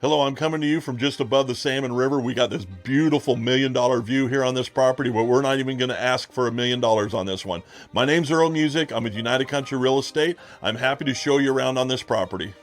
Hello, I'm coming to you from just above the Salmon River. We got this beautiful $1 million view here on this property, but we're not even going to ask for $1 million on this one. My name's Earl Music. I'm with United Country Real Estate. I'm happy to show you around on this property.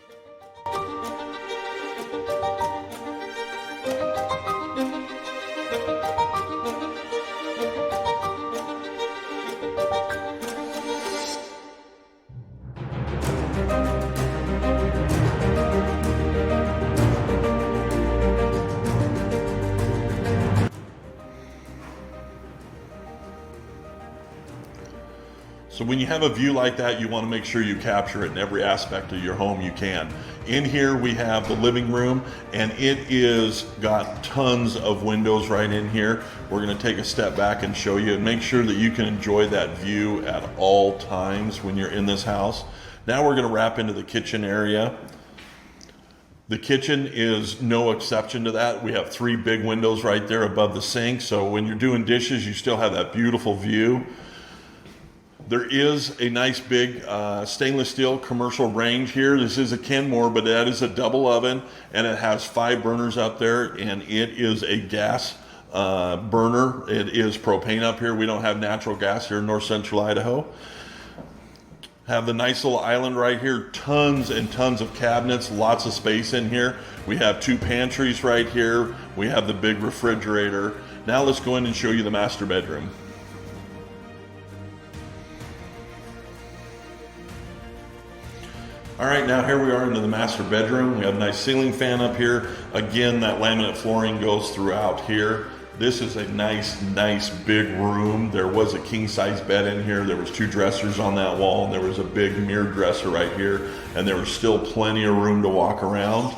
So when you have a view like that, you want to make sure you capture it in every aspect of your home you can. In here we have the living room, and it is got tons of windows right in here. We're going to take a step back and show you and make sure that you can enjoy that view at all times when you're in this house. Now we're going to wrap into the kitchen area. The kitchen is no exception to that. We have 3 big windows right there above the sink, so when you're doing dishes, you still have that beautiful view. There is a nice big stainless steel commercial range here. This is a Kenmore, but that is a double oven, and it has 5 burners up there, and it is a gas burner. It is propane up here. We don't have natural gas here in north central Idaho. Have the nice little island right here. Tons and tons of cabinets, lots of space in here. We have 2 pantries right here. We have the big refrigerator. Now let's go in and show you the master bedroom. All right, now here we are into the master bedroom. We have a nice ceiling fan up here. Again, that laminate flooring goes throughout here. This is a nice big room. There was a king size bed in here. There was 2 dressers on that wall, and there was a big mirror dresser right here, and there was still plenty of room to walk around.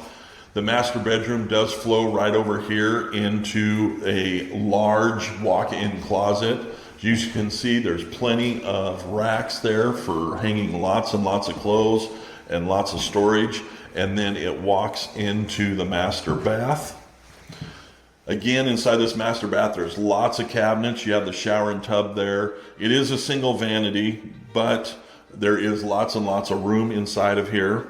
The master bedroom does flow right over here into a large walk-in closet. As you can see, there's plenty of racks there for hanging lots and lots of clothes and lots of storage, and then it walks into the master bath. Again, inside this master bath, there's lots of cabinets. You have the shower and tub there. It is a single vanity, but there is lots and lots of room inside of here.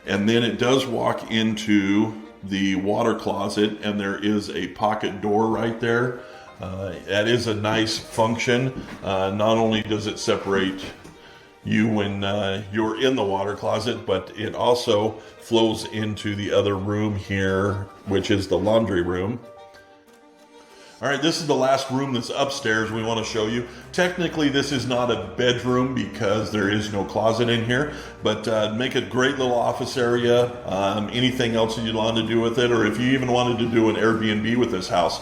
And then it does walk into the water closet, and there is a pocket door right there. That is a nice function. Not only does it separate you when you're in the water closet, but it also flows into the other room here, which is the laundry room. All right, this is the last room that's upstairs we want to show you. Technically, this is not a bedroom because there is no closet in here, but make a great little office area. Anything else that you'd want to do with it, or if you even wanted to do an Airbnb with this house,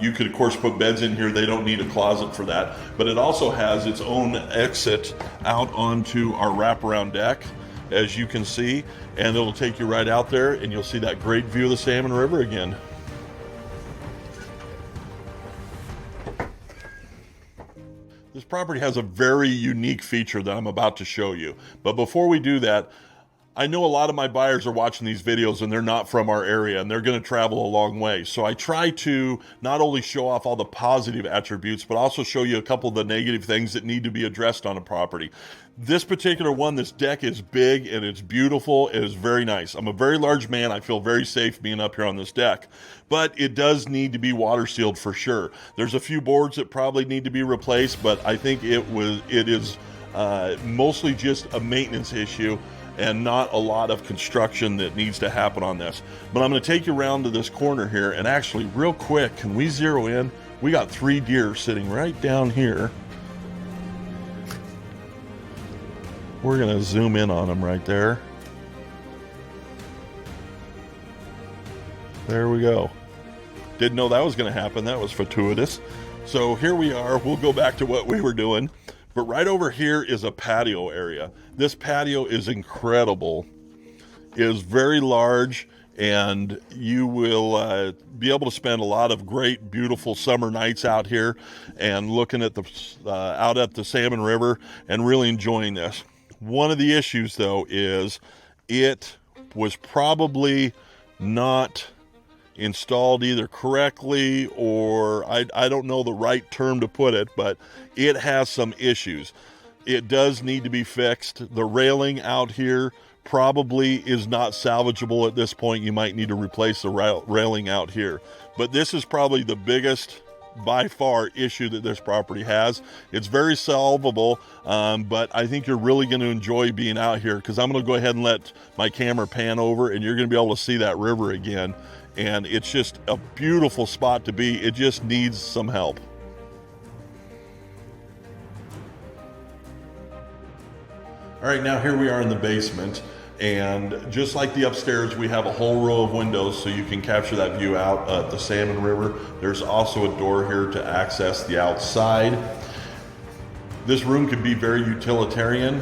you could of course put beds in here. They don't need a closet for that, but it also has its own exit out onto our wraparound deck, as you can see, and it'll take you right out there, and you'll see that great view of the Salmon River again. This property has a very unique feature that I'm about to show you. But before we do that, I know a lot of my buyers are watching these videos and they're not from our area, and they're going to travel a long way. So I try to not only show off all the positive attributes, but also show you a couple of the negative things that need to be addressed on a property. This particular one, this deck is big and it's beautiful. It is very nice. I'm a very large man. I feel very safe being up here on this deck, but it does need to be water sealed for sure. There's a few boards that probably need to be replaced, but I think it is mostly just a maintenance issue and not a lot of construction that needs to happen on this. But I'm going to take you around to this corner here, and actually real quick, can we zero in? We got 3 deer sitting right down here. We're going to zoom in on them right there. There we go. Didn't know that was going to happen. That was fortuitous. So here we are. We'll go back to what we were doing. But right over here is a patio area. This patio is incredible. It is very large, and you will be able to spend a lot of great, beautiful summer nights out here and looking at the out at the Salmon River and really enjoying this. One of the issues, though, is it was probably not installed either correctly, or I don't know the right term to put it, but it has some issues. It does need to be fixed. The railing out here probably is not salvageable at this point. You might need to replace the railing out here. But this is probably the biggest, by far, issue that this property has. It's very solvable, but I think you're really going to enjoy being out here, because I'm going to go ahead and let my camera pan over and you're going to be able to see that river again. And it's just a beautiful spot to be. It just needs some help. All right, now here we are in the basement, and just like the upstairs, we have a whole row of windows so you can capture that view out at the Salmon River. There's also a door here to access the outside. This room could be very utilitarian.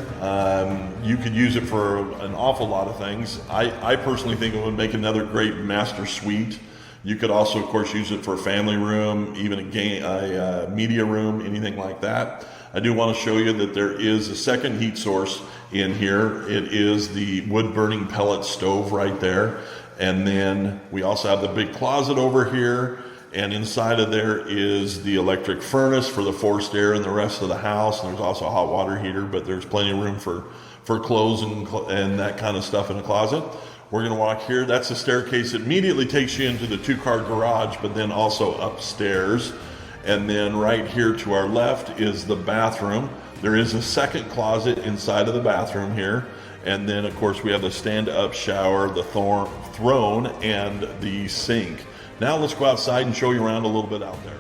You could use it for an awful lot of things. I personally think it would make another great master suite. You could also, of course, use it for a family room, even a media room, anything like that. I do want to show you that there is a second heat source in here. It is the wood burning pellet stove right there. And then we also have the big closet over here. And inside of there is the electric furnace for the forced air in the rest of the house. And there's also a hot water heater, but there's plenty of room for clothes and that kind of stuff in the closet. We're going to walk here. That's the staircase. It immediately takes you into the two-car garage, but then also upstairs. And then right here to our left is the bathroom. There is a second closet inside of the bathroom here. And then, of course, we have the stand-up shower, the throne, and the sink. Now let's go outside and show you around a little bit out there.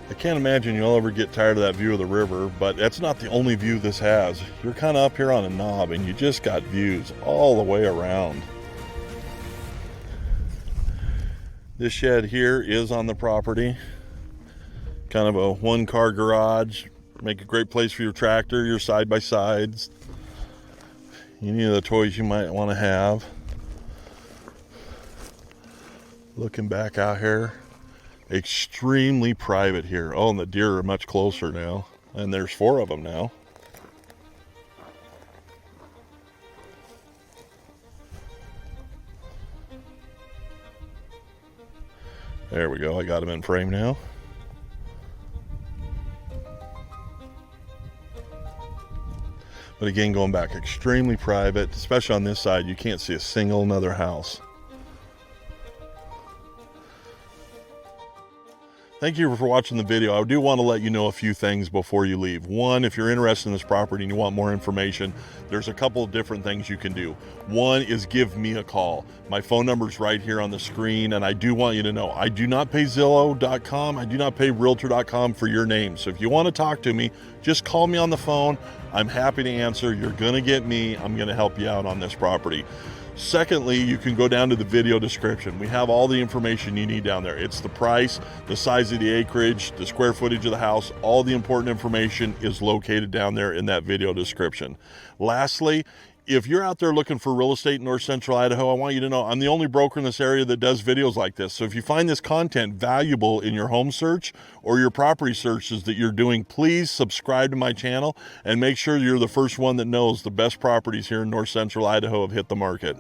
I can't imagine you'll ever get tired of that view of the river, but that's not the only view this has. You're kind of up here on a knob, and you just got views all the way around. This shed here is on the property. Kind of a one-car garage. Make a great place for your tractor, your side-by-sides, any of the toys you might want to have. Looking back out here, extremely private here. Oh, and the deer are much closer now. And there's 4 of them now. There we go, I got him in frame now. But again, going back, extremely private, especially on this side, you can't see a single another house. Thank you for watching the video. I do want to let you know a few things before you leave. One, if you're interested in this property and you want more information, there's a couple of different things you can do. One is give me a call. My phone number is right here on the screen, and I do want you to know, I do not pay Zillow.com. I do not pay Realtor.com for your name. So if you want to talk to me, just call me on the phone. I'm happy to answer. You're going to get me. I'm going to help you out on this property. Secondly, you can go down to the video description. We have all the information you need down there. It's the price, the size of the acreage, the square footage of the house. All the important information is located down there in that video description. Lastly, if you're out there looking for real estate in North Central Idaho, I want you to know I'm the only broker in this area that does videos like this. So if you find this content valuable in your home search or your property searches that you're doing, please subscribe to my channel and make sure you're the first one that knows the best properties here in North Central Idaho have hit the market.